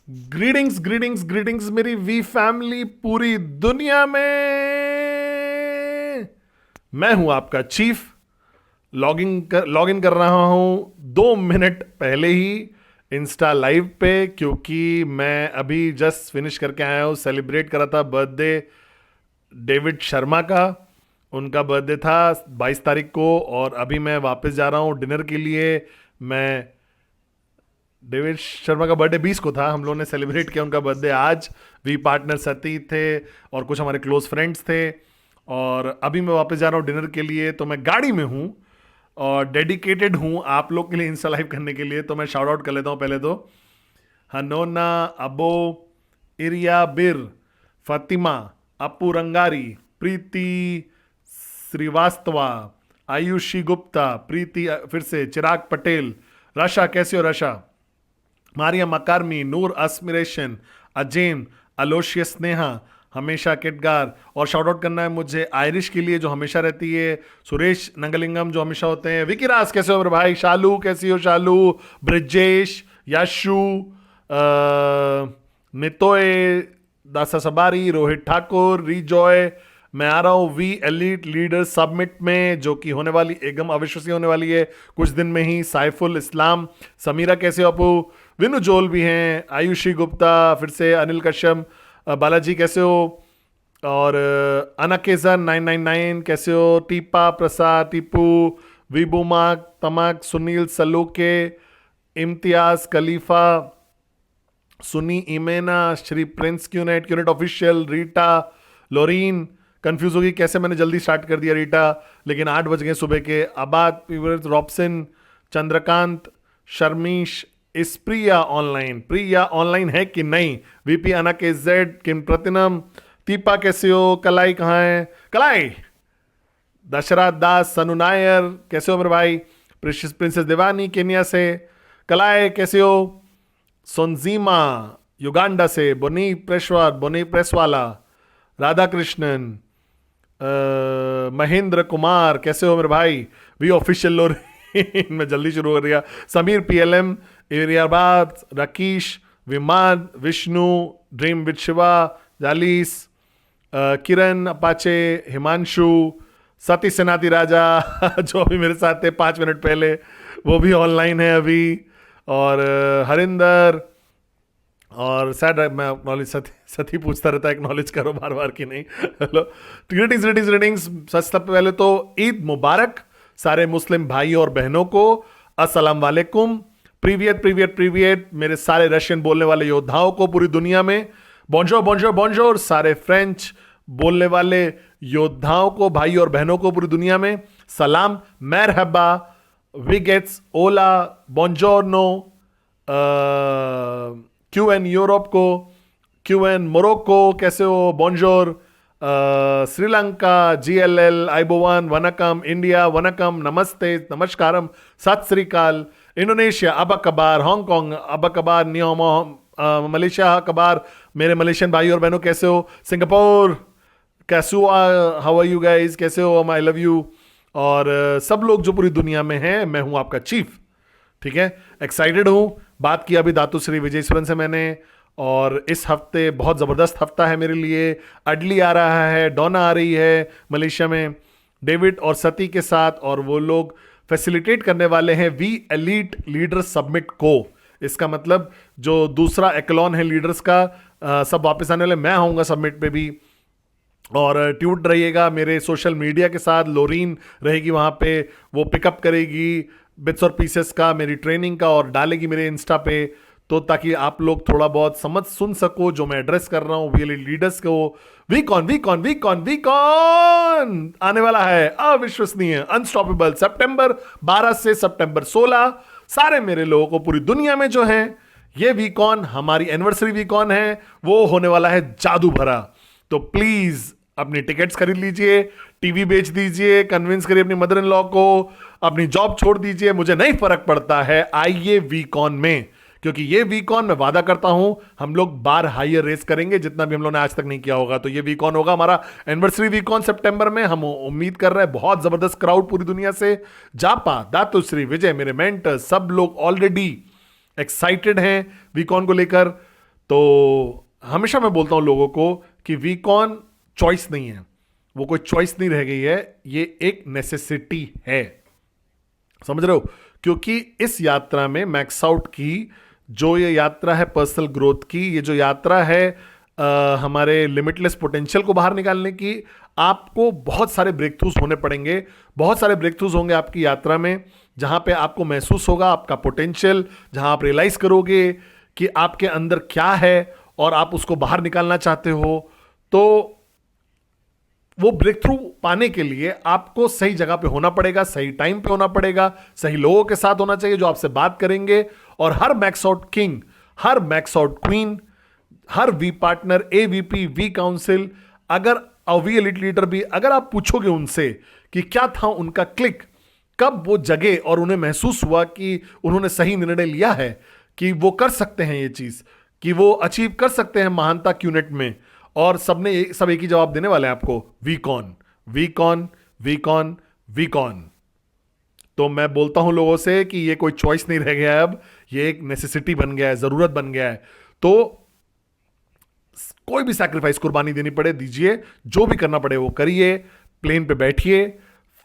Greetings greetings greetings मेरी we family पूरी दुनिया में। मैं हूं आपका चीफ। लॉग इन कर रहा हूं 2 मिनट पहले ही इंस्टा लाइव पे, क्योंकि मैं अभी जस्ट फिनिश करके आया हूं। सेलिब्रेट करा था बर्थडे डेविड शर्मा का। उनका बर्थडे था 22 तारीख को, और अभी मैं वापस जा रहा हूं डिनर के लिए। मैं डेविड शर्मा का बर्थडे 20 को था, हम लोगों ने सेलिब्रेट किया उनका बर्थडे आज। वी पार्टनर सती थे और कुछ हमारे क्लोज फ्रेंड्स थे, और अभी मैं वापस जा रहा हूँ डिनर के लिए। तो मैं गाड़ी में हूँ और डेडिकेटेड हूँ आप लोग के लिए इंस्टा लाइव करने के लिए। तो मैं शाउट आउट कर लेता हूँ पहले तो। हनोना, अबो, इरिया बिर, फातिमा, अपू रंगारी, प्रीति श्रीवास्तवा, आयुषी गुप्ता, प्रीति, फिर से चिराग पटेल, रशा, कैसे हो रशा, मारिया मकारमी, नूर अस्मिरेशन, अजेम, अलोशिया स्नेहा, हमेशा किटगार। और शाउट आउट करना है मुझे आयरिश के लिए जो हमेशा रहती है, सुरेश नंगलिंगम जो हमेशा होते हैं, विकी राज कैसे हो मेरे भाई, शालू कैसी हो शालू, ब्रिजेश, यशु, नितोय दासा सबारी, रोहित ठाकुर, रिजॉय। मैं आ रहा हूँ वी एलीट लीडर सबमिट में, जो कि होने वाली एकदम अविश्वसनीय होने वाली है कुछ दिन में ही। साइफुल इस्लाम, समीरा कैसे हो अपू, विनु जोल भी हैं, आयुषी गुप्ता, फिर से अनिल कश्यप, बालाजी कैसे हो, और अनाकेजन 999 कैसे हो, टीपा प्रसाद, टीपू, विबुमाक, तमाक, सुनील सलूके, इम्तियाज खलीफा, सुनी इमेना, Shri prince QNET official, Rita, Loreen. Confuse होगी कैसे मैंने जल्दी स्टार्ट कर दिया रीटा, लेकिन 8 बज गए सुबह के। आबाद, रॉबसन, चंद्रकांत, शर्मीश, इस प्रिया ऑनलाइन है कि नहीं, वीपी अना के जेड, किम प्रतिनम, दीपा कैसे हो, कलाई कहाँ है, कलाई, दशरथ दास, सनु नायर कैसे हो मेरे भाई, प्रिंसेस देवानी केनिया से, कलाई कैसे हो, सोनजीमा युगांडा से, बोनी प्रेसवाला, राधा कृष्णन, महेंद्र कुमार कैसे हो मेरे भाई, वी ऑफिशियल लोरीन में जल्दी शुरू हो रहा, समीर पीएलएम, एरियाबाद, राकेश, विमान, विष्णु, ड्रीम विद शिवा, जालीस, किरण अपाचे, हिमांशु, सती सेनाती राजा जो अभी मेरे साथ थे 5 मिनट पहले, वो भी ऑनलाइन है अभी, और हरिंदर, और सैड मैं एक्नॉलेज सती पूछता रहता है एक्नॉलेज करो बार बार कि नहीं। Hello, greetings. सबसे पहले तो ईद मुबारक सारे मुस्लिम भाई और बहनों को, अस्सलाम वालेकुम, प्रीवियट मेरे सारे रशियन बोलने वाले योद्धाओं को पूरी दुनिया में, बॉन्जोर सारे फ्रेंच बोलने वाले योद्धाओं को, भाई और बहनों को पूरी दुनिया में सलाम, मरहबा, विगेट्स, ओला, बॉन्जोर्नो, क्यूएन यूरोप को, क्यूएन मोरक्को कैसे हो, बॉन्जोर, श्रीलंका, जीएलएल, आइबोवान, वनकम, इंडिया वनकम, नमस्ते, नमस्कारम, सत श्री अकाल, इंडोनेशिया अबकबार, हांगकांग अबकबार, नियोमो, मलेशिया कबार, मेरे मलेशियन भाई और बहनों कैसे हो, सिंगापुर कैसुआ, हाउ आर यू गाइस, कैसे हो, आई लव यू। और सब लोग जो पूरी दुनिया में हैं, मैं हूं आपका चीफ, ठीक है। एक्साइटेड हूं, बात की अभी धातुश्री विजयेश्वरन से मैंने, और इस हफ्ते बहुत ज़बरदस्त हफ्ता है मेरे लिए। अडली आ रहा है, डोना आ रही है मलेशिया में डेविड और सती के साथ, और वो लोग फैसिलिटेट करने वाले हैं वी एलीट लीडर सबमिट को। इसका मतलब जो दूसरा एक्लॉन है लीडर्स का, सब वापस आने वाले, मैं आऊँगा सबमिट पे भी, और ट्यूट रहिएगा मेरे सोशल मीडिया के साथ, लोरीन रहेगी वहाँ पे, वो पिकअप करेगी बिट्स और पीसेस का, मेरी ट्रेनिंग का, और डालेगी मेरे इंस्टा पे, तो ताकि आप लोग थोड़ा बहुत समझ सुन सको जो मैं एड्रेस कर रहा हूँ वी लीडर्स को। वीकॉन आने वाला है, अविश्वसनीय, अनस्टॉपेबल, सितंबर 12 से सितंबर 16, सारे मेरे लोगों को पूरी दुनिया में जो है, ये वीकॉन हमारी एनिवर्सरी वीकॉन है, वो होने वाला है जादू भरा। तो प्लीज अपनी टिकट्स खरीद लीजिए, टीवी बेच दीजिए, कन्विंस करिए अपनी मदर इन लॉ को, अपनी जॉब छोड़ दीजिए, मुझे नहीं फर्क पड़ता है, आइए वीकॉन में, क्योंकि ये वीकॉन मैं वादा करता हूं हम लोग बार हायर रेस करेंगे जितना भी हम लोगों ने आज तक नहीं किया होगा। तो ये वीकॉन होगा हमारा एनिवर्सरी वीकॉन सितंबर में, हम उम्मीद कर रहे हैं बहुत जबरदस्त क्राउड पूरी दुनिया से। जापा, दातुश्री, विजय, मेरे मेंटर्स, सब लोग ऑलरेडी एक्साइटेड हैं वीकॉन को लेकर। तो हमेशा मैं बोलता हूं लोगों को कि वीकॉन चॉइस नहीं है, वो कोई चॉइस नहीं रह गई है, ये एक नेसेसिटी है। समझ रहे हो? क्योंकि इस यात्रा में मैक्स आउट की जो ये यात्रा है पर्सनल ग्रोथ की, ये जो यात्रा है हमारे लिमिटलेस पोटेंशियल को बाहर निकालने की, आपको बहुत सारे ब्रेक थ्रूज होने पड़ेंगे। बहुत सारे ब्रेक थ्रूज होंगे आपकी यात्रा में, जहां पे आपको महसूस होगा आपका पोटेंशियल, जहां आप रियलाइज करोगे कि आपके अंदर क्या है और आप उसको बाहर निकालना चाहते हो। तो वो ब्रेक थ्रू पाने के लिए आपको सही जगह पे होना पड़ेगा, सही टाइम पे होना पड़ेगा, सही लोगों के साथ होना चाहिए जो आपसे बात करेंगे। और हर मैक्स आउट किंग, हर मैक्स आउट क्वीन, हर V partner, AVP, V council, अगर वी एलिट लीडर भी, अगर आप पूछोगे उनसे कि क्या था उनका क्लिक, कब वो जगे और उन्हें महसूस हुआ कि उन्होंने सही निर्णय लिया है, कि वो कर सकते हैं ये चीज, कि वो अचीव कर सकते हैं महानता क्यूनेट में, और सबने सब एक ही जवाब देने वाले हैं आपको, वीकॉन, वीकॉन, वीकॉन, वीकॉन। तो मैं बोलता हूं लोगों से कि ये कोई चॉइस नहीं रह गया है, अब ये एक नेसेसिटी बन गया है, जरूरत बन गया है। तो कोई भी सैक्रिफाइस, कुर्बानी देनी पड़े दीजिए, जो भी करना पड़े वो करिए। प्लेन पे बैठिए,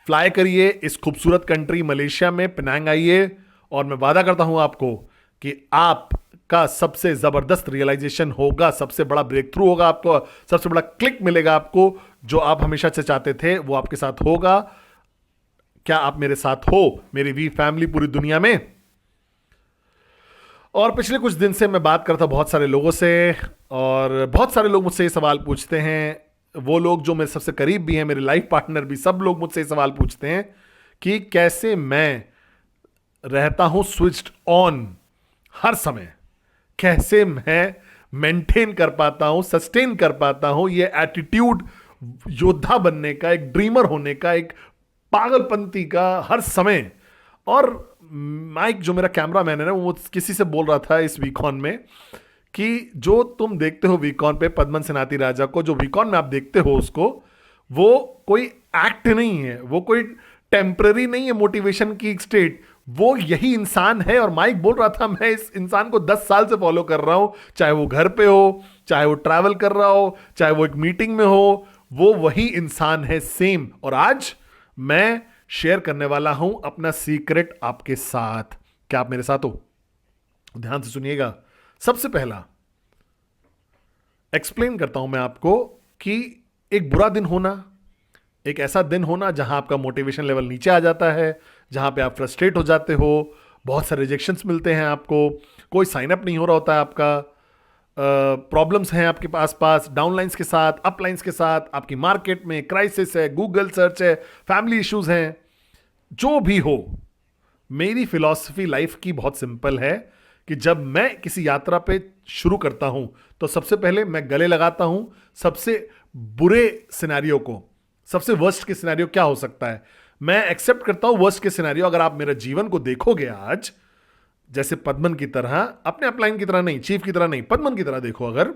फ्लाई करिए इस खूबसूरत कंट्री मलेशिया में, पेनांग आइए, और मैं वादा करता हूं आपको कि आपका सबसे जबरदस्त रियलाइजेशन होगा, सबसे बड़ा ब्रेक थ्रू होगा, आपको सबसे बड़ा क्लिक मिलेगा, आपको जो आप हमेशा से चाहते थे वो आपके साथ होगा। क्या आप मेरे साथ हो, मेरी वी फैमिली पूरी दुनिया में? और पिछले कुछ दिन से मैं बात करता बहुत सारे लोगों से, और बहुत सारे लोग मुझसे ये सवाल पूछते हैं, वो लोग जो मेरे सबसे करीब भी हैं, मेरे लाइफ पार्टनर भी, सब लोग मुझसे ये सवाल पूछते हैं कि कैसे मैं रहता हूं स्विच्ड ऑन हर समय, कैसे मैं मेंटेन कर पाता हूं, सस्टेन कर पाता हूं ये एटीट्यूड योद्धा बनने का, एक ड्रीमर होने का, एक पागलपंती का हर समय। और माइक जो मेरा कैमरा मैन है ना, वो किसी से बोल रहा था इस वीकॉन में कि जो तुम देखते हो वीकॉन पे पद्मन सेनाती राजा को, जो वीकॉन में आप देखते हो उसको, वो कोई एक्ट नहीं है, वो कोई टेम्पररी नहीं है मोटिवेशन की स्टेट, वो यही इंसान है। और माइक बोल रहा था मैं इस इंसान को 10 साल से फॉलो कर रहा हूं, चाहे वो घर पे हो, चाहे वो ट्रैवल कर रहा हो, चाहे वो एक मीटिंग में हो, वो वही इंसान है सेम। और आज मैं शेयर करने वाला हूं अपना सीक्रेट आपके साथ। क्या आप मेरे साथ हो? ध्यान से सुनिएगा। सबसे पहला एक्सप्लेन करता हूं मैं आपको कि एक बुरा दिन होना, एक ऐसा दिन होना जहां आपका मोटिवेशन लेवल नीचे आ जाता है, जहां पे आप फ्रस्ट्रेट हो जाते हो, बहुत सारे रिजेक्शंस मिलते हैं आपको, कोई साइन अप नहीं हो रहा होता है आपका, प्रॉब्लम्स हैं आपके पास डाउनलाइंस के साथ, अपलाइंस के साथ, आपकी मार्केट में क्राइसिस है, गूगल सर्च है, फैमिली इश्यूज हैं, जो भी हो। मेरी फिलॉसफी लाइफ की बहुत सिंपल है कि जब मैं किसी यात्रा पे शुरू करता हूं तो सबसे पहले मैं गले लगाता हूं सबसे बुरे सिनेरियो को। सबसे वर्स्ट के सिनेरियो क्या हो सकता है, मैं एक्सेप्ट करता हूं वर्स्ट के सिनेरियो। अगर आप मेरा जीवन को देखोगे आज, जैसे पद्मन की तरह, अपने अपलाइन की तरह नहीं, चीफ की तरह नहीं, पद्मन की तरह देखो अगर,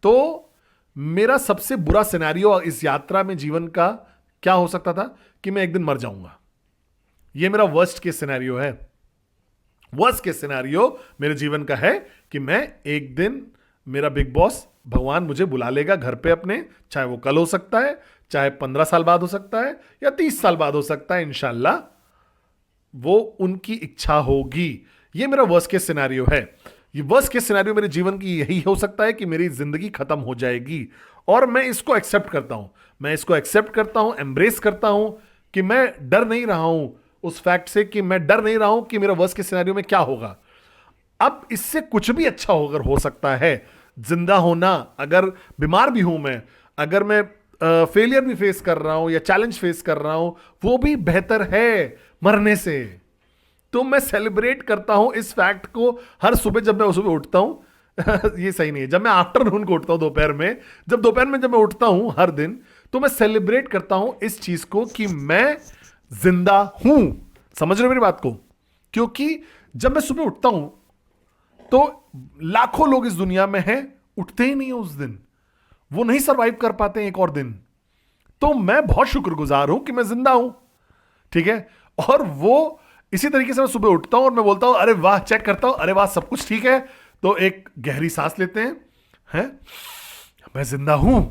तो मेरा सबसे बुरा सिनेरियो इस यात्रा में जीवन का क्या हो सकता था कि मैं एक दिन मर जाऊंगा। ये मेरा वर्स्ट केस सिनेरियो है। वर्स्ट केस सिनेरियो मेरे जीवन का है कि मैं एक दिन, मेरा बिग बॉस भगवान मुझे बुला लेगा घर पे अपने, चाहे वो कल हो सकता है, चाहे 15 साल बाद हो सकता है, या 30 साल बाद हो सकता है, इंशाल्लाह वो उनकी इच्छा होगी। ये मेरा वर्स्ट केस सिनेरियो है। ये वर्स्ट केस सिनेरियो मेरे जीवन की यही हो सकता है कि मेरी जिंदगी खत्म हो जाएगी, और मैं इसको एक्सेप्ट करता हूं, मैं इसको एक्सेप्ट करता हूं, एम्ब्रेस करता हूं कि मैं डर नहीं रहा हूं उस फैक्ट से, कि मैं डर नहीं रहा हूं कि मेरा वर्स्ट केस सिनेरियो में क्या होगा। अब इससे कुछ भी अच्छा होकर हो सकता है, जिंदा होना, अगर बीमार भी हूं मैं, अगर मैं फेलियर भी फेस कर रहा हूं या चैलेंज फेस कर रहा हूं, वो भी बेहतर है मरने से। तो मैं सेलिब्रेट करता हूं इस फैक्ट को हर सुबह जब मैं सुबह उठता हूं ये सही नहीं है, जब मैं आफ्टरनून को उठता हूं, दोपहर में, जब मैं उठता हूं हर दिन, तो मैं सेलिब्रेट करता हूं इस चीज को कि मैं जिंदा हूं। समझ रहे हो मेरी बात को? क्योंकि जब मैं सुबह उठता हूं तो लाखों लोग इस दुनिया में हैं, उठते ही नहीं है उस दिन, वो नहीं सरवाइव कर पाते हैं एक और दिन। तो मैं बहुत शुक्रगुजार हूं कि मैं जिंदा हूं, ठीक है। और वो इसी तरीके से मैं सुबह उठता हूं और मैं बोलता हूं अरे वाह, चेक करता हूं, अरे वाह सब कुछ ठीक है, तो एक गहरी सांस लेते हैं, मैं जिंदा हूं,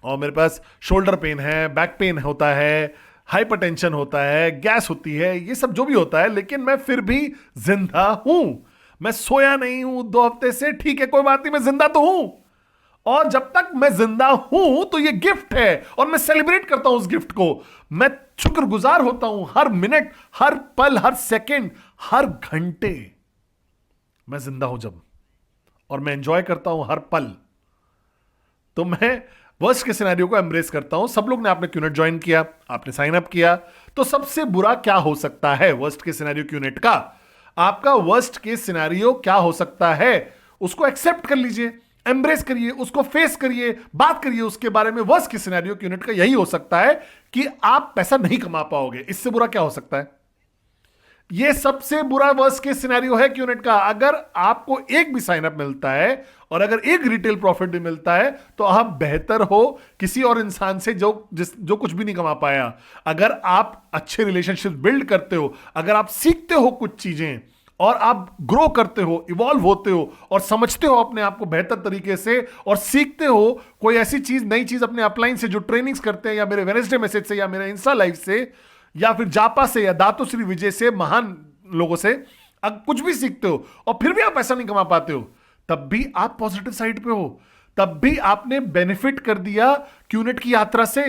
और मेरे पास शोल्डर पेन है, बैक पेन होता है, हाइपरटेंशन होता है, गैस होती है, ये सब जो भी होता है, लेकिन मैं फिर भी जिंदा हूं। मैं सोया नहीं हूं 2 हफ्ते से, ठीक है कोई बात नहीं, मैं जिंदा तो हूं। और जब तक मैं जिंदा हूं तो ये गिफ्ट है, और मैं सेलिब्रेट करता हूं उस गिफ्ट को। मैं शुक्रगुजार होता हूं हर मिनट, हर पल, हर सेकंड, हर घंटे। मैं जिंदा हूं जब, और मैं एंजॉय करता हूं हर पल। तो मैं वर्स्ट के सिनेरियो को एम्ब्रेस करता हूं। सब लोग ने, आपने क्यूनेट ज्वाइन किया, आपने साइन अप किया, तो सबसे बुरा क्या हो सकता है वर्स्ट के सिनेरियो क्यूनेट का? आपका वर्स्ट के सिनेरियो क्या हो सकता है, उसको एक्सेप्ट कर लीजिए, एम्ब्रेस करिए, उसको फेस करिए, बात करिए उसके बारे में। वर्स्ट के सिनेरियो क्यूनेट का यही हो सकता है कि आप पैसा नहीं कमा पाओगे। इससे बुरा क्या हो सकता है? ये सबसे बुरा वर्स्ट केस सिनेरियो है क्यूनेट का। अगर आपको एक भी साइन अप मिलता है और अगर एक रिटेल प्रॉफिट भी मिलता है तो आप बेहतर हो किसी और इंसान से जो कुछ भी नहीं कमा पाया। अगर आप अच्छे रिलेशनशिप बिल्ड करते हो, अगर आप सीखते हो कुछ चीजें और आप ग्रो करते हो, इवॉल्व होते हो और समझते हो अपने आप को बेहतर तरीके से, और सीखते हो कोई ऐसी चीज, नई चीज अपने अपलाइन से जो ट्रेनिंग्स करते हैं, या मेरे वेडनेसडे मैसेज से, या मेरे इंस्टा लाइव से, या फिर जापा से, या दातोश्री विजय से, महान लोगों से, अगर कुछ भी सीखते हो और फिर भी आप पैसा नहीं कमा पाते हो, तब भी आप पॉजिटिव साइड पे हो, तब भी आपने बेनिफिट कर दिया क्यूनेट की यात्रा से।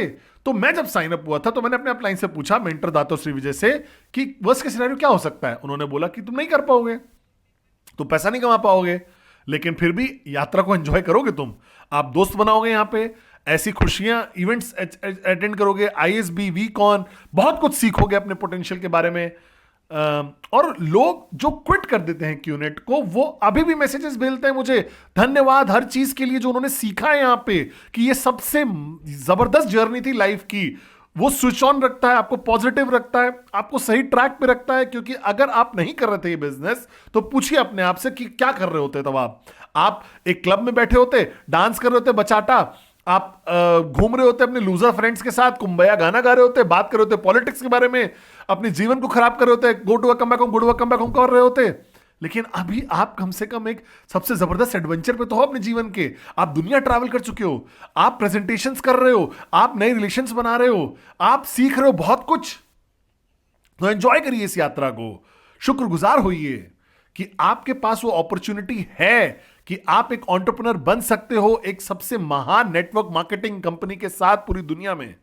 तो मैं जब साइन अप हुआ था तो मैंने अपने अपलाइन से पूछा, मेंटर दातोश्री विजय से, कि वर्स्ट केस सिनेरियो क्या हो सकता है। उन्होंने बोला कि तुम नहीं कर पाओगे, तुम पैसा नहीं कमा पाओगे, लेकिन फिर भी यात्रा को एंजॉय करोगे, तुम आप दोस्त बनाओगे, यहां पे ऐसी खुशियां, इवेंट्स अटेंड करोगे, आईएसबी, वीकॉन, बहुत कुछ सीखोगे अपने पोटेंशियल के बारे में। और लोग जो क्विट कर देते हैं क्यूनेट को, वो अभी भी मैसेजेस भेजते हैं मुझे, धन्यवाद हर चीज के लिए जो उन्होंने सीखा है यहां पे, कि ये सबसे जबरदस्त जर्नी थी लाइफ की। वो स्विच ऑन रखता है, आपको पॉजिटिव रखता है, आपको सही ट्रैक पे रखता है। क्योंकि अगर आप नहीं कर रहे थे ये बिजनेस, तो पूछिए अपने आप से कि क्या कर रहे होते तब आप एक क्लब में बैठे होते, डांस कर रहे होते बचाटा, आप घूम रहे होते अपने लूजर फ्रेंड्स के साथ, कुंबया गाना गा रहे होते, बात कर रहे होते पॉलिटिक्स के बारे में, अपने जीवन को खराब कर रहे होते, go to come back home, good work come back home कर रहे होते। लेकिन अभी आप कम से कम एक सबसे जबरदस्त एडवेंचर पे तो हो अपने जीवन के। आप दुनिया ट्रैवल कर चुके हो, आप प्रेजेंटेशंस कर रहे हो, आप नए रिलेशंस बना रहे हो, आप सीख रहे हो बहुत कुछ। तो एंजॉय करिए इस यात्रा को, शुक्रगुजार होइए कि आपके पास वो अपॉर्चुनिटी है कि आप एक एंटरप्रेन्योर बन सकते हो, एक सबसे महान नेटवर्क मार्केटिंग कंपनी के साथ पूरी दुनिया में।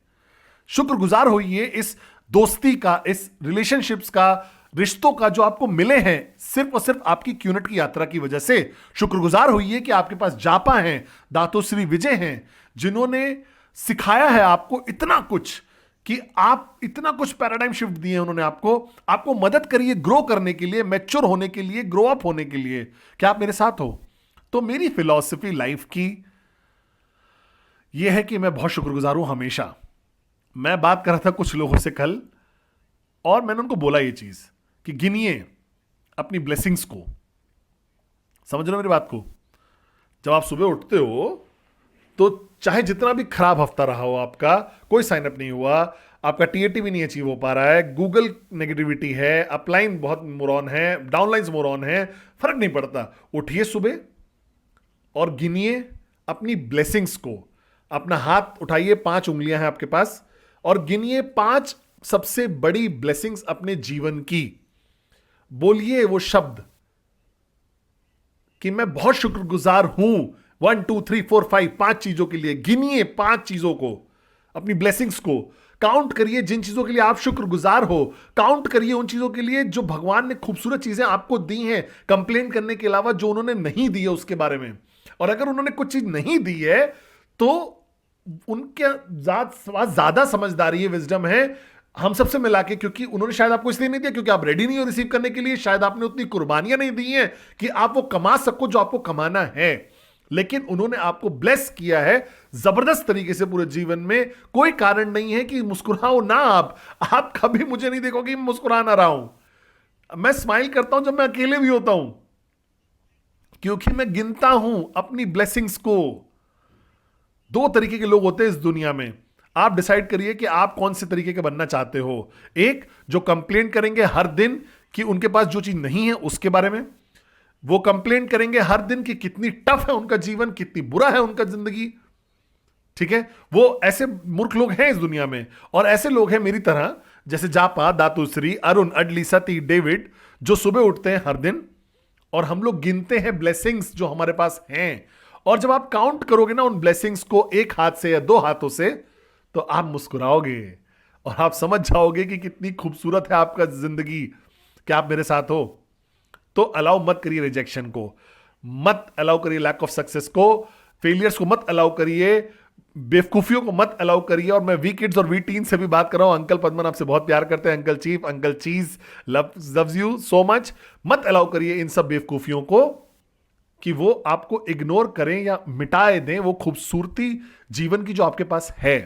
शुक्रगुजार होइए इस दोस्ती का, इस रिलेशनशिप्स का, रिश्तों का जो आपको मिले हैं सिर्फ और सिर्फ आपकी क्यूनेट की यात्रा की वजह से। शुक्रगुजार होइए कि आपके पास जापा हैं, दातोश्री विजय हैं, जिन्होंने सिखाया है आपको इतना कुछ, कि आप इतना कुछ पैराडाइम शिफ्ट दिए हैं उन्होंने आपको मदद करिए ग्रो करने के लिए, मैच्योर होने के लिए, ग्रो अप होने के लिए। क्या आप मेरे साथ हो? तो मेरी फिलॉसफी लाइफ की यह है कि मैं बहुत शुक्रगुजार हूं हमेशा। मैं बात कर रहा था कुछ लोगों से कल, और मैंने उनको बोला ये चीज कि गिनिए अपनी ब्लेसिंग्स को। समझ रहे हो मेरी बात को? जब आप सुबह उठते हो तो चाहे जितना भी खराब हफ्ता रहा हो आपका, कोई साइन अप नहीं हुआ, आपका टीएटी भी नहीं अचीव हो पा रहा है, गूगल नेगेटिविटी है, अपलाइन बहुत मोरॉन है, डाउनलाइंस मोरॉन है, फर्क नहीं पड़ता। उठिए सुबह और गिनिए अपनी ब्लेसिंग्स को। अपना हाथ उठाइए, 5 उंगलियां हैं आपके पास, और गिनिए 5 सबसे बड़ी ब्लेसिंग्स अपने जीवन की। बोलिए वो शब्द कि मैं बहुत शुक्रगुजार हूं 1 2 3 4 5 5 चीजों के लिए। गिनिए 5 चीजों को, अपनी ब्लेसिंग्स को काउंट करिए, जिन चीजों के लिए आप शुक्रगुजार हो। काउंट करिए उन चीजों के लिए जो भगवान ने खूबसूरत चीजें आपको दी हैं, कंप्लेन करने के अलावा जो उन्होंने नहीं दी है उसके बारे में। और अगर उन्होंने कुछ चीज नहीं दी है तो उनके ज्यादा समझदारी है, विजडम है हम सबसे मिला के, क्योंकि उन्होंने शायद आपको इसलिए नहीं दिया क्योंकि आप रेडी नहीं हो रिसीव करने के लिए। शायद आपने उतनी कुर्बानियां नहीं दी हैं कि आप वो कमा सको जो आपको कमाना है। लेकिन उन्होंने आपको ब्लेस किया है जबरदस्त तरीके से पूरे जीवन में। कोई कारण नहीं है कि मुस्कुराओ ना। आप कभी मुझे नहीं देखोगे मैं मुस्कुरा ना रहा हूं। मैं स्माइल करता हूं जब मैं अकेले भी होता हूं, क्योंकि मैं गिनता हूं अपनी ब्लेसिंग्स को। 2 तरीके के लोग होते हैं इस दुनिया में। आप डिसाइड करिए कि आप कौन से तरीके के बनना चाहते हो। एक जो कंप्लेंट करेंगे हर दिन कि उनके पास जो चीज नहीं है उसके बारे में, वो कंप्लेन करेंगे हर दिन कि कितनी टफ है उनका जीवन, कितनी बुरा है उनका जिंदगी। ठीक है, वो ऐसे मूर्ख लोग हैं इस दुनिया में। और ऐसे लोग हैं मेरी तरह, जैसे जापा, दातुश्री, अरुण, अडली, सती, डेविड, जो सुबह उठते हैं हर दिन और हम लोग गिनते हैं ब्लेसिंग्स जो हमारे पास हैं। और जब आप काउंट करोगे ना उन ब्लेसिंग्स को एक हाथ से या दो हाथों से, तो आप मुस्कुराओगे और आप समझ जाओगे कि कितनी खूबसूरत है आपका जिंदगी। क्या आप मेरे साथ हो? तो अलाउ मत करिए रिजेक्शन को, मत अलाउ करिए लैक ऑफ सक्सेस को, फेलियर्स को मत अलाउ करिए, बेवकूफियों को मत अलाउ करिए। और मैं वी किड्स और वी टीन से भी बात कर रहा हूं। अंकल पद्मन आपसे बहुत प्यार करते हैं, अंकल चीफ, अंकल चीज लव्स यू सो मच। मत अलाउ करिए इन सब बेवकूफियों को कि वो आपको इग्नोर करें या मिटाए दें वो खूबसूरती जीवन की जो आपके पास है।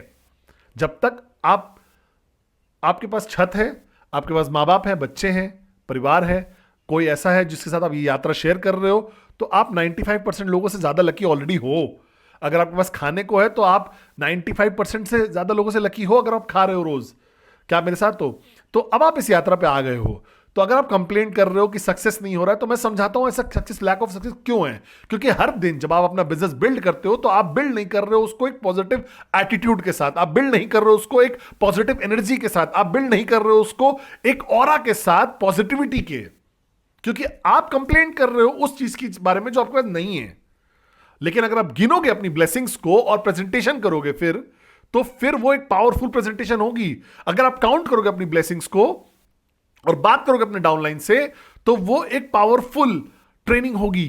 जब तक आपके पास छत है, आपके पास माँ बाप है, बच्चे हैं, परिवार है, कोई ऐसा है जिसके साथ आप ये यात्रा शेयर कर रहे हो, तो आप 95% लोगों से ज्यादा लकी ऑलरेडी हो। अगर आपके पास खाने को है तो आप 95% से ज्यादा लोगों से लकी हो अगर आप खा रहे हो रोज। क्या आप मेरे साथ हो? तो अब आप इस यात्रा पे आ गए हो। तो अगर आप कंप्लेन कर रहे हो कि सक्सेस नहीं हो रहा है, तो मैं समझाता हूं ऐसा सक्सेस, लैक ऑफ सक्सेस क्यों है। क्योंकि हर दिन जब आप अपना बिजनेस बिल्ड करते हो तो आप बिल्ड नहीं कर रहे हो उसको एक पॉजिटिव एटीट्यूड के साथ, आप बिल्ड नहीं कर रहे हो उसको एक पॉजिटिव एनर्जी के साथ, आप बिल्ड नहीं कर रहे हो उसको एक ऑरा के साथ, पॉजिटिविटी के। क्योंकि आप कंप्लेन कर रहे हो उस चीज के बारे में जो आपके पास नहीं है। लेकिन अगर आप गिनोगे अपनी ब्लेसिंग्स को और प्रेजेंटेशन करोगे तो फिर वो एक पावरफुल प्रेजेंटेशन होगी। अगर आप काउंट करोगे अपनी ब्लेसिंग्स को और बात करोगे अपने डाउनलाइन से, तो वो एक पावरफुल ट्रेनिंग होगी।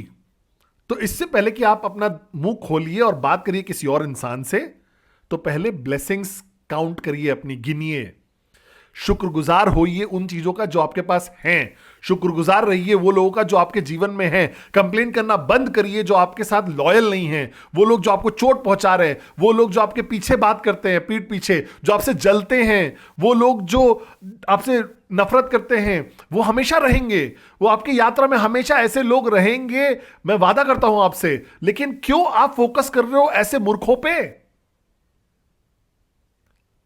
तो इससे पहले कि आप अपना मुंह खोलिए और बात करिए किसी और इंसान से, तो पहले ब्लेसिंग्स काउंट करिए, अपनी गिनिए, शुक्रगुजार होइए उन चीजों का जो आपके पास हैं, शुक्रगुजार रहिए वो लोगों का जो आपके जीवन में हैं। कंप्लेन करना बंद करिए जो आपके साथ लॉयल नहीं हैं, वो लोग जो आपको चोट पहुंचा रहे हैं, वो लोग जो आपके पीछे बात करते हैं, पीठ पीछे जो आपसे जलते हैं, वो लोग जो आपसे नफरत करते हैं, वो हमेशा रहेंगे। वो आपकी यात्रा में हमेशा ऐसे लोग रहेंगे, मैं वादा करता हूं आपसे। लेकिन क्यों आप फोकस कर रहे हो ऐसे मूर्खों पे?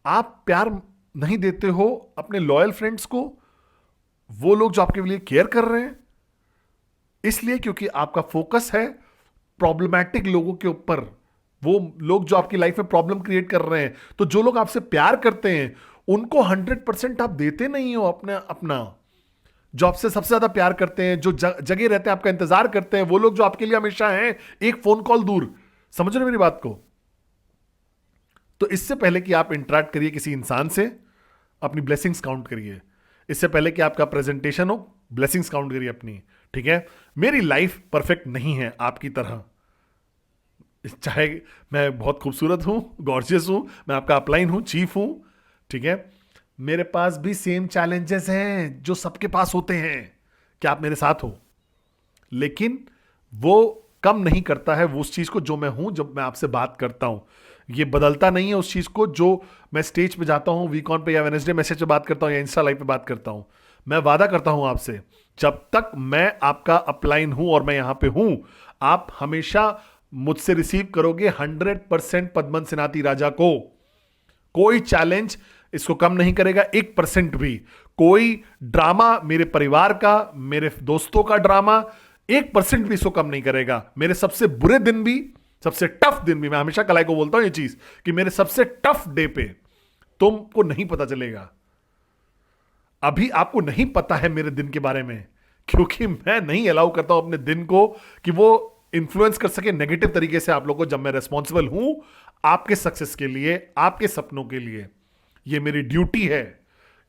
आप प्यार नहीं देते हो अपने लॉयल फ्रेंड्स को, वो लोग जो आपके लिए केयर कर रहे हैं, इसलिए क्योंकि आपका फोकस है प्रॉब्लमैटिक लोगों के ऊपर, वो लोग जो आपकी लाइफ में प्रॉब्लम क्रिएट कर रहे हैं। तो जो लोग आपसे प्यार करते हैं उनको 100% आप देते नहीं हो अपना जो आपसे सबसे ज्यादा प्यार करते हैं, जो जगह रहते हैं, आपका इंतजार करते हैं, वो लोग जो आपके लिए हमेशा हैं एक फोन कॉल दूर। समझ रहे हो मेरी बात को? तो इससे पहले कि आप इंटरेक्ट करिए किसी इंसान से, अपनी ब्लेसिंग्स काउंट करिए। इससे पहले कि आपका प्रेजेंटेशन हो, ब्लेसिंग्स काउंट करिए अपनी। ठीक है, मेरी लाइफ परफेक्ट नहीं है आपकी तरह, चाहे मैं बहुत खूबसूरत हूं, गॉर्जियस हूं, मैं आपका अपलाइन हूं, चीफ हूं, ठीक है, मेरे पास भी सेम चैलेंजेस हैं जो सबके पास होते हैं। क्या आप मेरे साथ हो? लेकिन वो कम नहीं करता है वो उस चीज को जो मैं हूं जब मैं आपसे बात करता हूं। ये बदलता नहीं है उस चीज को जो मैं स्टेज पे जाता हूं, वीकॉन पे या वेडनेसडे मैसेज पे बात करता हूं या इंस्टा लाइव पे बात करता हूं। मैं वादा करता हूं आपसे, जब तक मैं आपका अपलाइन हूं और मैं यहां पे हूं, आप हमेशा मुझसे रिसीव करोगे 100% पद्मन सिनाती राजा को। कोई चैलेंज इसको कम नहीं करेगा 1% भी। कोई ड्रामा मेरे परिवार का, मेरे दोस्तों का ड्रामा 1% भी इसको कम नहीं करेगा। मेरे सबसे बुरे दिन भी, सबसे टफ दिन भी, मैं हमेशा कलाई को बोलता हूं ये चीज कि मेरे सबसे टफ डे पे तुमको नहीं पता चलेगा। अभी आपको नहीं पता है मेरे दिन के बारे में, क्योंकि मैं नहीं अलाउ करता हूं अपने दिन को कि वो इन्फ्लुएंस कर सके नेगेटिव तरीके से आप लोगों को। जब मैं रिस्पॉन्सिबल हूं आपके सक्सेस के लिए, आपके सपनों के लिए, ये मेरी ड्यूटी है,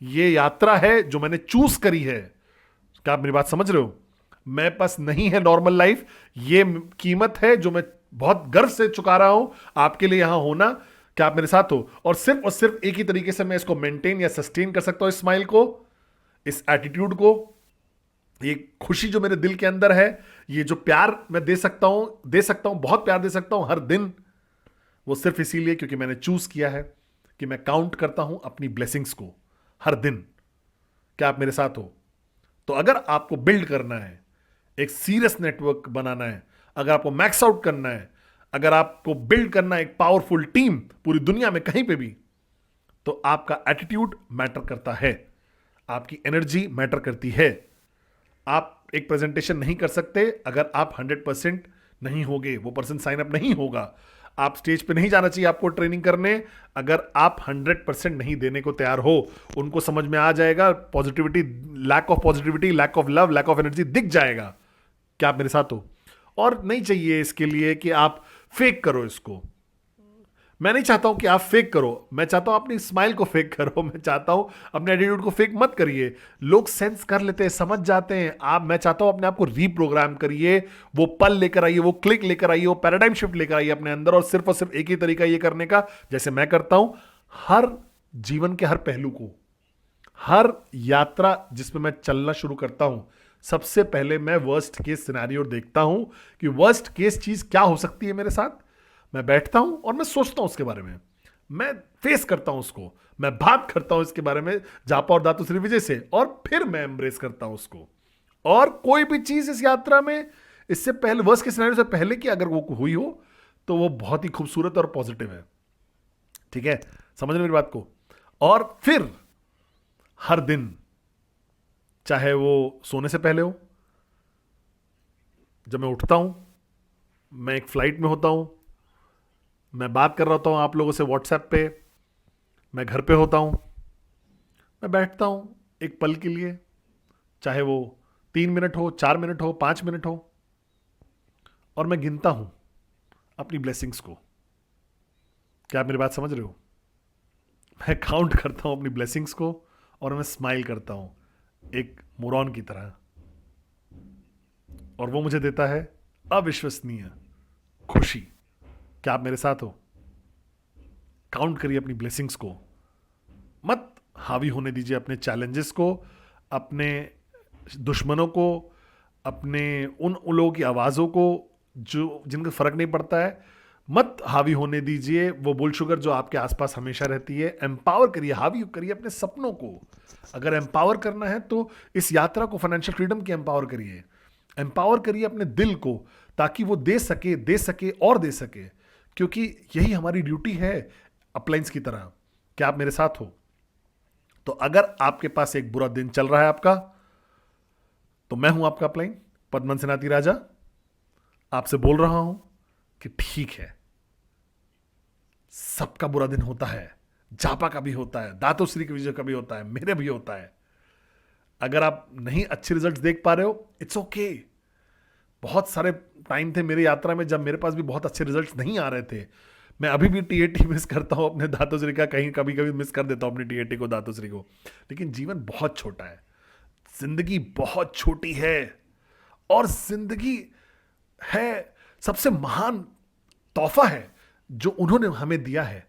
ये यात्रा है जो मैंने चूज करी है। क्या आप मेरी बात समझ रहे हो? मैं पास नहीं है नॉर्मल लाइफ, ये कीमत है जो मैं बहुत गर्व से चुका रहा हूं आपके लिए यहां होना। क्या आप मेरे साथ हो? और सिर्फ एक ही तरीके से मैं इसको मेंटेन या सस्टेन कर सकता हूं, इस स्माइल को, इस एटीट्यूड को, ये खुशी जो मेरे दिल के अंदर है, ये जो प्यार मैं दे सकता हूं, बहुत प्यार दे सकता हूं हर दिन, वो सिर्फ इसीलिए क्योंकि मैंने चूज किया है कि मैं काउंट करता हूं अपनी ब्लेसिंग्स को हर दिन। क्या आप मेरे साथ हो? तो अगर आपको बिल्ड करना है, एक सीरियस नेटवर्क बनाना है, अगर आपको मैक्स आउट करना है, अगर आपको बिल्ड करना है एक पावरफुल टीम पूरी दुनिया में कहीं पे भी, तो आपका एटीट्यूड मैटर करता है, आपकी एनर्जी मैटर करती है। आप एक प्रेजेंटेशन नहीं कर सकते अगर आप 100% नहीं होगे, वो पर्सन साइन अप नहीं होगा। आप स्टेज पे नहीं जाना चाहिए आपको ट्रेनिंग करने अगर आप 100% नहीं देने को तैयार हो। उनको समझ में आ जाएगा, positivity, lack of positivity, lack of love, lack of energy दिख जाएगा। क्या आप मेरे साथ हो? और नहीं चाहिए इसके लिए कि आप फेक करो इसको। मैं नहीं चाहता हूं कि आप फेक करो, मैं चाहता हूं अपनी स्माइल को फेक करो, मैं चाहता हूं अपने एटीट्यूड को फेक मत करिए। लोग सेंस कर लेते हैं, समझ जाते हैं। आप, मैं चाहता हूं अपने आप को रीप्रोग्राम करिए, वो पल लेकर आइए, वो क्लिक लेकर आइए, वो पैराडाइम शिफ्ट लेकर आइए अपने अंदर। और सिर्फ एक ही तरीका ये करने का, जैसे मैं करता हूं, हर जीवन के हर पहलू को, हर यात्रा जिसमें मैं चलना शुरू करता हूं, सबसे पहले मैं वर्स्ट केस सिनेरियो देखता हूं कि वर्स्ट केस चीज क्या हो सकती है मेरे साथ। मैं बैठता हूं और मैं सोचता हूं उसके बारे में, मैं फेस करता हूं उसको, मैं बात करता हूं इसके बारे में जापा और दातुश्री विजय से, और फिर मैं एम्ब्रेस करता हूं उसको। और कोई भी चीज इस यात्रा में, इससे पहले, वर्स्ट के सिनेरियो से पहले की अगर वो हुई हो तो वो बहुत ही खूबसूरत और पॉजिटिव है। ठीक है, समझ रहे मेरी बात को? और फिर हर दिन, चाहे वो सोने से पहले हो, जब मैं उठता हूं, मैं एक फ्लाइट में होता हूं, मैं बात कर रहा होता हूं आप लोगों से व्हाट्सएप पे, मैं घर पे होता हूं, मैं बैठता हूं एक पल के लिए, चाहे वो 3 मिनट हो, 4 मिनट हो, 5 मिनट हो, और मैं गिनता हूं अपनी ब्लेसिंग्स को। क्या आप मेरी बात समझ रहे हो? मैं काउंट करता हूं अपनी ब्लेसिंग्स को और मैं स्माइल करता हूं एक मोरॉन की तरह, और वो मुझे देता है अविश्वसनीय खुशी। क्या आप मेरे साथ हो? काउंट करिए अपनी ब्लेसिंग्स को, मत हावी होने दीजिए अपने चैलेंजेस को, अपने दुश्मनों को, अपने उन लोगों की आवाज़ों को जो जिनका फर्क नहीं पड़ता है, मत हावी होने दीजिए वो बुल शुगर जो आपके आसपास हमेशा रहती है। एम्पावर करिए, हावी करिए अपने सपनों को। अगर एम्पावर करना है तो इस यात्रा को फाइनेंशियल फ्रीडम की एम्पावर करिए, एम्पावर करिए अपने दिल को, ताकि वो दे सके और दे सके, क्योंकि यही हमारी ड्यूटी है अपलाइंस की तरह। क्या आप मेरे साथ हो? तो अगर आपके पास एक बुरा दिन चल रहा है आपका, तो मैं हूं आपका अपलाइन पद्मन सेनाती राजा, आपसे बोल रहा हूं कि ठीक है, सबका बुरा दिन होता है, जापा का भी होता है, दातोश्री के विजय का भी होता है, मेरे भी होता है। अगर आप नहीं अच्छे रिजल्ट्स देख पा रहे हो, इट्स ओके। बहुत सारे टाइम थे मेरी यात्रा में जब मेरे पास भी बहुत अच्छे रिजल्ट्स नहीं आ रहे थे। मैं अभी भी टीएटी मिस करता हूं अपने दातोश्री का, कहीं कभी कभी मिस कर देता हूं अपनी टीएटी को, दातोश्री को। लेकिन जीवन बहुत छोटा है, जिंदगी बहुत छोटी है, और जिंदगी है सबसे महान तोहफा है जो उन्होंने हमें दिया है।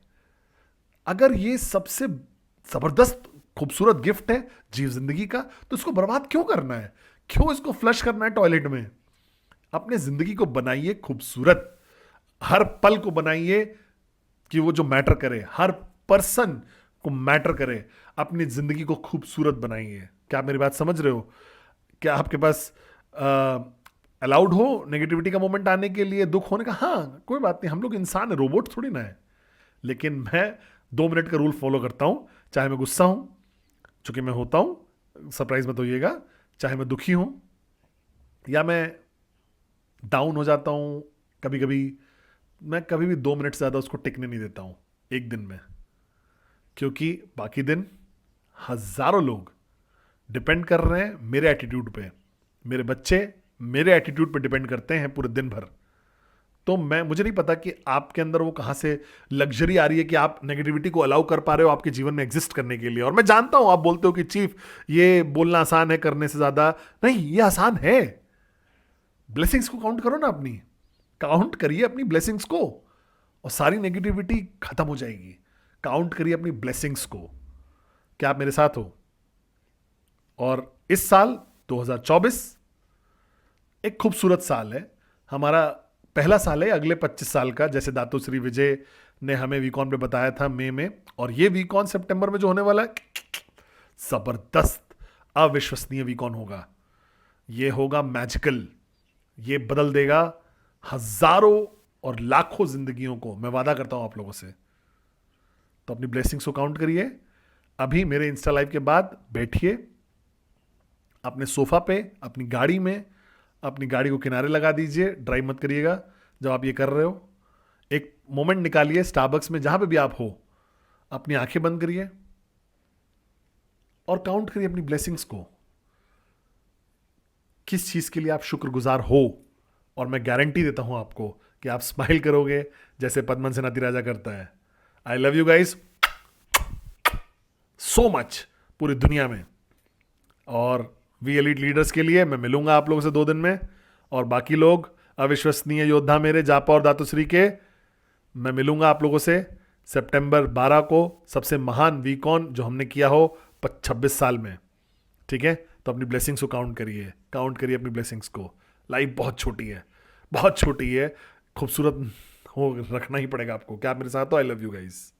अगर ये सबसे जबरदस्त खूबसूरत गिफ्ट है जीव जिंदगी का, तो इसको बर्बाद क्यों करना है? क्यों इसको फ्लश करना है टॉयलेट में? अपने जिंदगी को बनाइए खूबसूरत, हर पल को बनाइए कि वो जो मैटर करे, हर पर्सन को मैटर करे। अपनी जिंदगी को खूबसूरत बनाइए। क्या आप मेरी बात समझ रहे हो? क्या आपके पास अलाउड हो नेगेटिविटी का मोमेंट आने के लिए, दुख होने का? हाँ, कोई बात नहीं, हम लोग इंसान है, रोबोट थोड़ी ना है। लेकिन मैं 2 मिनट का रूल फॉलो करता हूं, चाहे मैं गुस्सा हूं, चूंकि मैं होता हूं, सरप्राइज मत होइएगा, चाहे मैं दुखी हूं या मैं डाउन हो जाता हूं कभी कभी, मैं कभी भी 2 मिनट से ज़्यादा उसको टिकने नहीं देता हूं एक दिन में, क्योंकि बाकी दिन हजारों लोग डिपेंड कर रहे हैं मेरे एटीट्यूड पे, मेरे बच्चे मेरे एटीट्यूड पे डिपेंड करते हैं पूरे दिन भर। तो मुझे नहीं पता कि आपके अंदर वो कहां से लग्जरी आ रही है कि आप नेगेटिविटी को अलाउ कर पा रहे हो आपके जीवन में एग्जिस्ट करने के लिए। और मैं जानता हूं आप बोलते हो कि चीफ ये बोलना आसान है करने से ज्यादा, नहीं, ये आसान है। ब्लेसिंग्स को काउंट करो ना, अपनी काउंट करिए अपनी ब्लेसिंग्स को, और सारी नेगेटिविटी खत्म हो जाएगी। काउंट करिए अपनी ब्लेसिंग्स को। क्या आप मेरे साथ हो? और इस साल 2024 एक खूबसूरत साल है, हमारा पहला साल है अगले 25 साल का, जैसे दातोश्री विजय ने हमें वीकॉन पे बताया था मई में। और ये वीकॉन सितंबर में जो होने वाला है, जबरदस्त अविश्वसनीय वीकॉन होगा। ये होगा मैजिकल, ये बदल देगा हजारों और लाखों जिंदगियों को, मैं वादा करता हूं आप लोगों से। तो अपनी ब्लेसिंग्स को काउंट करिए। अभी मेरे इंस्टा लाइव के बाद बैठिए, अपने सोफा पे, अपनी गाड़ी में, अपनी गाड़ी को किनारे लगा दीजिए, ड्राइव मत करिएगा जब आप ये कर रहे हो। एक मोमेंट निकालिए स्टारबक्स में, जहां पे भी आप हो, अपनी आंखें बंद करिए और काउंट करिए अपनी ब्लेसिंग्स को, किस चीज के लिए आप शुक्रगुजार हो। और मैं गारंटी देता हूं आपको कि आप स्माइल करोगे जैसे पद्मन सेनाती राजा करता है। I love you guys so much पूरी दुनिया में। और वी एलिट लीडर्स के लिए मैं मिलूंगा आप लोगों से 2 दिन में, और बाकी लोग अविश्वसनीय योद्धा मेरे जापा और दातुश्री के, मैं मिलूंगा आप लोगों से सितंबर 12 को, सबसे महान वीकॉन जो हमने किया हो 26 साल में। ठीक है, तो अपनी ब्लेसिंग्स को काउंट करिए अपनी ब्लेसिंग्स को। लाइफ बहुत छोटी है, बहुत छोटी है, खूबसूरत हो रखना ही पड़ेगा आपको। क्या आप मेरे साथ हो? I love you guys.